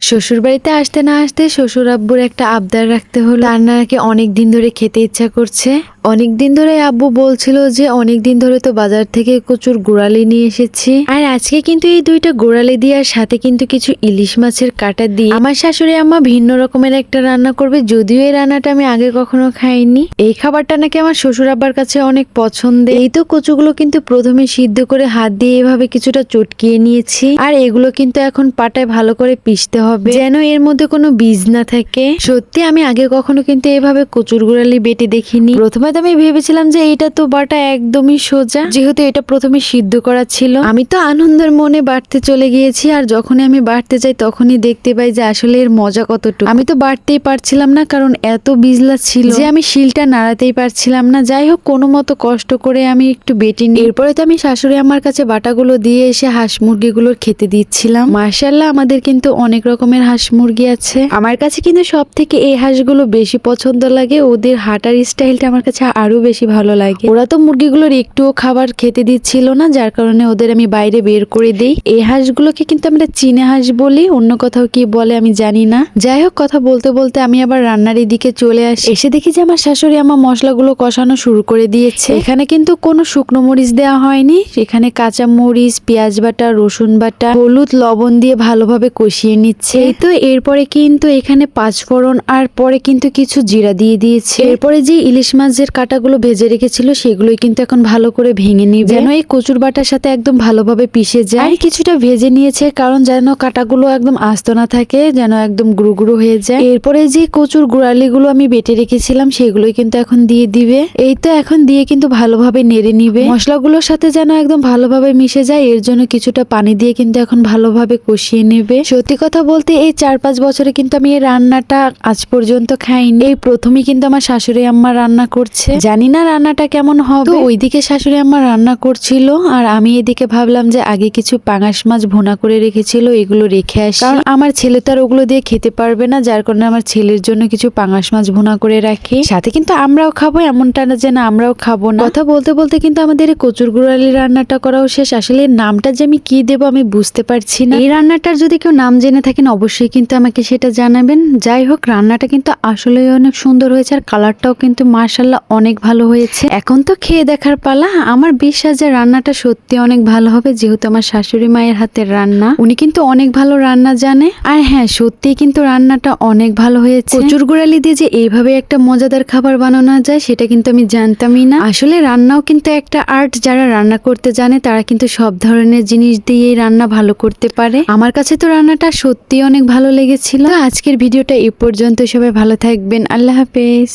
শ্বশুর বাড়িতে আসতে না আসতে শ্বশুর আব্বুর একটা আবদার রাখতে হলো। তার নাকি অনেক দিন ধরে খেতে ইচ্ছা করছে। অনেক দিন ধরে আব্বু বলছিল যে অনেক দিন ধরে তো বাজার থেকে কচুর গোড়ালি নিয়ে এসেছি, আর আজকে কিন্তু এই দুইটা গোড়ালি দিয়ে আর সাথে কিন্তু কিছু ইলিশ মাছের কাটা দিয়ে আমার শাশুড়ি আম্মা ভিন্ন রকমের একটা রান্না করবে। যদিও এই রান্নাটা আমি আগে কখনো খাইনি। এই খাবারটা নাকি আমার শ্বশুর আব্বার কাছে অনেক পছন্দের। এই তো কচুগুলো কিন্তু প্রথমে সিদ্ধ করে হাত দিয়ে এভাবে কিছুটা চটকিয়ে নিয়েছি, আর এগুলো কিন্তু এখন পাটায় ভালো করে পিষতে হবে যেন এর মধ্যে কোনো বীজ না থাকে। সত্যি আমি আগে কখনো কিন্তু এভাবে কচুর গোড়ালি বেটে দেখিনি। প্রথমে তো আমি ভেবেছিলাম যে এটা তো বাটা একদমই সোজা, যেহেতু এটা প্রথমে সিদ্ধ করা ছিল। আমি তো আনন্দের মনে বাড়তে চলে গিয়েছি, আর যখনই আমি বাড়তে যাই তখনই দেখতে পাই যে আসলে এর মজা কতটুকু। আমি তো বাড়তেই পারছিলাম না, কারণ এত বিজলা ছিল যে আমি শিলটা নাড়াতেই পারছিলাম না। যাই হোক, কোনো মতো কষ্ট করে আমি একটু বেটে নিই। এরপরে তো আমি শাশুড়ি আমার কাছে বাটাগুলো দিয়ে এসে হাঁস মুরগিগুলোর খেতে দিচ্ছিলাম। মার্শাল্লাহ, আমাদের কিন্তু অনেক রকমের হাঁস মুরগি আছে। আমার কাছে কিন্তু সব থেকে এই হাঁসগুলো বেশি পছন্দ লাগে। ওদের হাঁটার স্টাইলটা আমার কাছে আরো বেশি ভালো লাগে। ওরা তো মুরগিগুলোর একটুও খাবার খেতে দিচ্ছিল না, যার কারণে ওদের আমি বাইরে বের করে দিই। এই হাঁসগুলোকে কিন্তু আমরা চীনা হাঁস বলি, অন্য কোথাও কি বলে আমি জানি না। যাই হোক, কথা বলতে বলতে আমি আবার রান্নার দিকে চলে আসি। এসে দেখি যে আমার শাশুড়ি আমার মশলাগুলো কষানো শুরু করে দিয়েছে। এখানে কিন্তু কোনো শুকনো মরিচ দেওয়া হয়নি, এখানে কাঁচা মরিচ, পেঁয়াজ বাটা, রসুন বাটা, হলুদ, লবণ দিয়ে ভালোভাবে কষিয়ে নিচ্ছে। এই তো এরপরে কিন্তু এখানে পাঁচফোড়ন আর পরে কিন্তু কিছু জিরা দিয়ে দিয়েছে। এরপরে যে ইলিশ মাছের কাটাগুলো ভেজে রেখেছিল সেগুলোই কিন্তু এখন ভালো করে ভেঙে নিবে, যেন এই কচুর বাটার সাথে একদম ভালোভাবে পিষে যায়। কিছুটা ভেজে নিয়েছে কারণ যেন কাটাগুলো একদম আস্ত না থাকে, যেন একদম গুঁড়ো গুঁড়ো হয়ে যায়। এরপরে যে কচুর গোড়ালিগুলো আমি বেটে রেখেছিলাম সেগুলোই কিন্তু এখন দিয়ে দিবে। এই তো এখন দিয়ে কিন্তু ভালোভাবে নেড়ে নিবে, মশলাগুলোর সাথে যেন একদম ভালোভাবে মিশে যায়। এর জন্য কিছুটা পানি দিয়ে কিন্তু এখন ভালোভাবে কষিয়ে নেবে। সত্যি কথা বলতে এই 4-5 বছরে কিন্তু আমি এই রান্নাটা আজ পর্যন্ত খাইনি। এই প্রথমই কিন্তু আমার শাশুড়ি আম্মা রান্না করছে। জানি না রান্নাটা কেমন হবে। ওইদিকে শাশুড়ি আম্মা রান্না করছিল, আর আমি এদিকে ভাবলাম যে আগে কিছু পাঙাশ মাছ ভুনা করে রেখেছিল, এগুলো রেখে আসি, কারণ আমার ছেলে তো আর ওগুলো দিয়ে খেতে পারবে না। যার কারণে আমার ছেলের জন্য কিছু পাঙাশ মাছ ভুনা করে রাখি, সাথে কিন্তু আমরাও খাবো, এমনটা না যে না আমরাও খাবো না। কথা বলতে বলতে কিন্তু আমাদের এই কচুর গোড়ালি রান্নাটা করাও শেষ। আসলে নামটা যে আমি কি দেবো আমি বুঝতে পারছি না। এই রান্নাটার যদি কেউ নাম জেনে থাকেন অবশ্যই কিন্তু আমাকে সেটা জানাবেন। যাই হোক, রান্নাটা কিন্তু আসলে অনেক সুন্দর হয়েছে, আর কালারটাও কিন্তু মাশাআল্লাহ অনেক ভালো হয়েছে। এখন তো খেয়ে দেখার পালা। আমার বিশ্বাস যে রান্নাটা সত্যি অনেক ভালো হবে, যেহেতু আমার শাশুড়ি মায়ের হাতের রান্না, উনি কিন্তু অনেক ভালো রান্না জানে। আর হ্যাঁ, সত্যি কিন্তু রান্নাটা অনেক ভালো হয়েছে। কচুর গোড়ালি দিয়ে যে এইভাবে একটা মজাদার খাবার বানানো যায় সেটা কিন্তু আমি জানতামই না। আসলে রান্নাও কিন্তু একটা আর্ট। যারা রান্না করতে জানে তারা কিন্তু সব ধরনের জিনিস দিয়ে রান্না ভালো করতে পারে। আমার কাছে তো রান্নাটা সত্যি অনেক ভালো লেগেছিল। আজকের ভিডিওটা এই পর্যন্ত। সবাই ভালো থাকবেন। আল্লাহ হাফেজ।